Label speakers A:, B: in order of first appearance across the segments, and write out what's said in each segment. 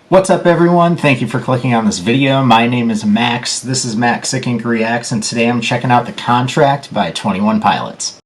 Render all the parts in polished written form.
A: What's up everyone? Thank you for clicking on this video. My name is Max. This is Max Sick Inc. Reacts, and today I'm checking out The Contract by 21 Pilots.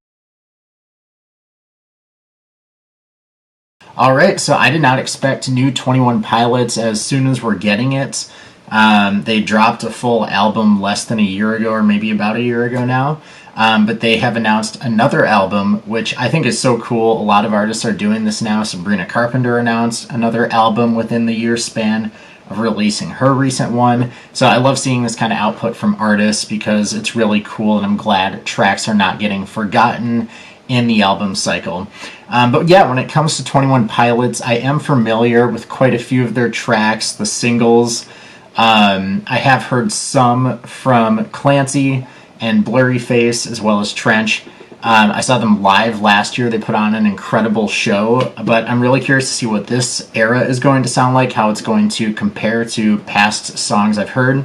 A: Alright, so I did not expect new 21 Pilots as soon as we're getting it. They dropped a full album less than a year ago, or maybe about a year ago now. But they have announced another album, which I think is so cool. A lot of artists are doing this now. Sabrina Carpenter announced another album within the year span of releasing her recent one. So I love seeing this kind of output from artists because it's really cool, and I'm glad tracks are not getting forgotten in the album cycle. But yeah, when it comes to 21 Pilots, I am familiar with quite a few of their tracks, the singles. I have heard some from Clancy and Blurryface, as well as Trench. I saw them live last year. They put on an incredible show, but I'm really curious to see what this era is going to sound like, how it's going to compare to past songs I've heard.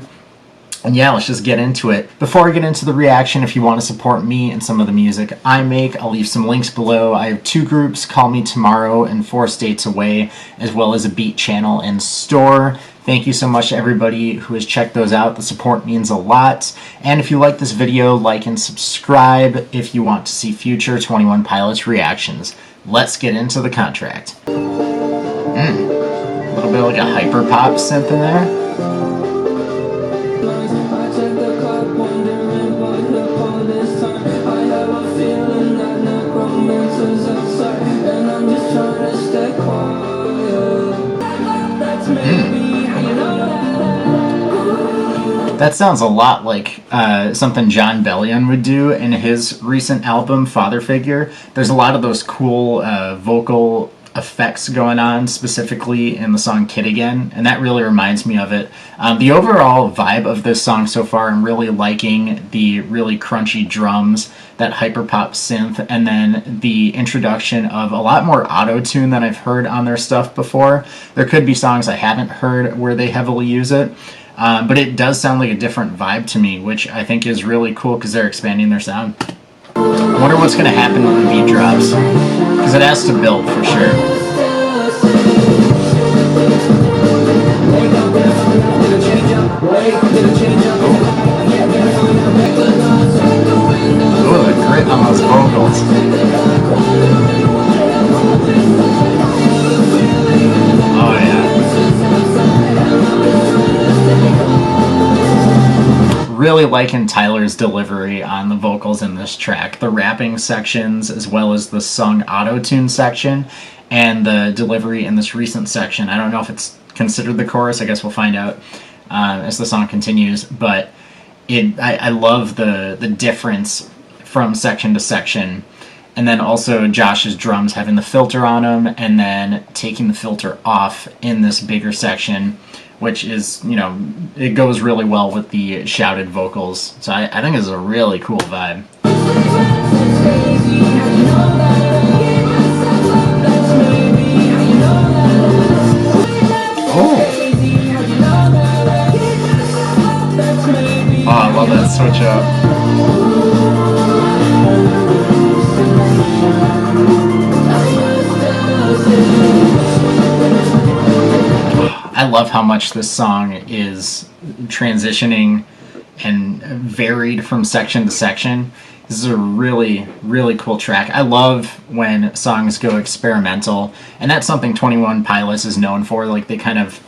A: And yeah, let's just get into it. Before I get into the reaction, if you want to support me and some of the music I make, I'll leave some links below. I have two groups, Call Me Tomorrow and 4 States Away, as well as a Beat channel and store. Thank you so much to everybody who has checked those out. The support means a lot. And if you like this video, like and subscribe if you want to see future 21 Pilots reactions. Let's get into The Contract. A little bit like a hyper pop synth in there. That sounds a lot like something Jon Bellion would do in his recent album, Father Figure. There's a lot of those cool vocal effects going on, specifically in the song Kid Again, and that really reminds me of it. The overall vibe of this song so far, I'm really liking the really crunchy drums, that hyperpop synth, and then the introduction of a lot more auto-tune than I've heard on their stuff before. There could be songs I haven't heard where they heavily use it. But it does sound like a different vibe to me, which I think is really cool because they're expanding their sound. I wonder what's going to happen when the beat drops, because it has to build for sure. Ooh, the grit on those vocals. Oh yeah. Really liking Tyler's delivery on the vocals in this track. The rapping sections, as well as the sung auto-tune section, and the delivery in this recent section. I don't know if it's considered the chorus. I guess we'll find out as the song continues. But I love the difference from section to section. And then also Josh's drums having the filter on them, and then taking the filter off in this bigger section, which is, you know, it goes really well with the shouted vocals. So I think it's a really cool vibe. Oh, I love that switch up. I love how much this song is transitioning and varied from section to section. This is a really, really cool track. I love when songs go experimental, and that's something 21 Pilots is known for. Like, they kind of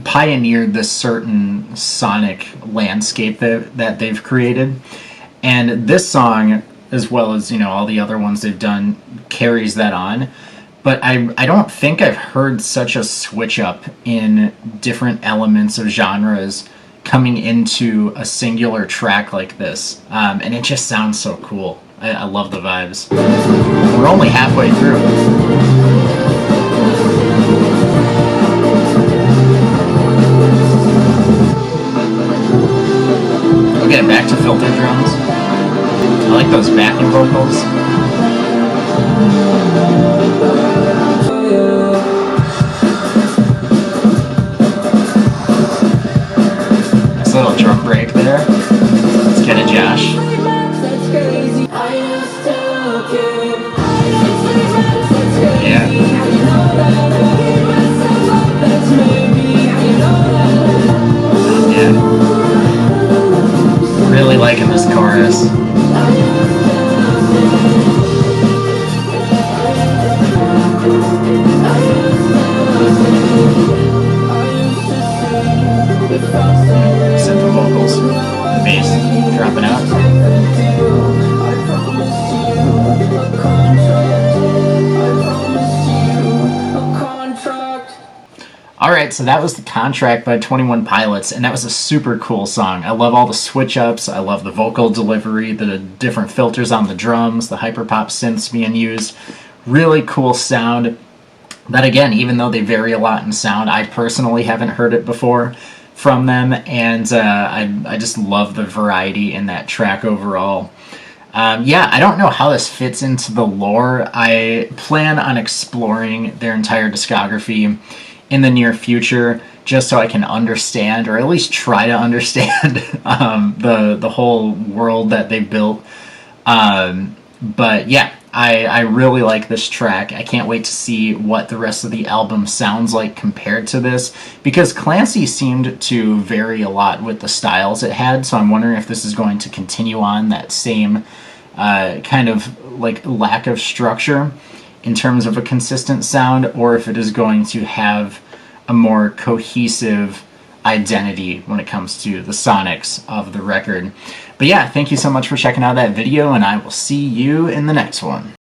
A: pioneered this certain sonic landscape that they've created. And this song, as well as, you know, all the other ones they've done, carries that on. But I don't think I've heard such a switch up in different elements of genres coming into a singular track like this. And it just sounds so cool. I love the vibes. We're only halfway through. Okay, back to filter drums. I like those backing vocals. Little drum break there. Let's get it, Josh. Yeah. Synth vocals, bass dropping out. Alright, so that was The Contract by 21 Pilots, and that was a super cool song. I love all the switch-ups, I love the vocal delivery, the different filters on the drums, the hyperpop synths being used. Really cool sound. That again, even though they vary a lot in sound, I personally haven't heard it before from them, and I just love the variety in that track overall. Yeah, I don't know how this fits into the lore. I plan on exploring their entire discography in the near future, just so I can understand, or at least try to understand, the whole world that they built. But yeah, I really like this track. I can't wait to see what the rest of the album sounds like compared to this, because Clancy seemed to vary a lot with the styles it had, so I'm wondering if this is going to continue on that same kind of like lack of structure in terms of a consistent sound, or if it is going to have a more cohesive identity when it comes to the sonics of the record. But yeah, thank you so much for checking out that video, and I will see you in the next one.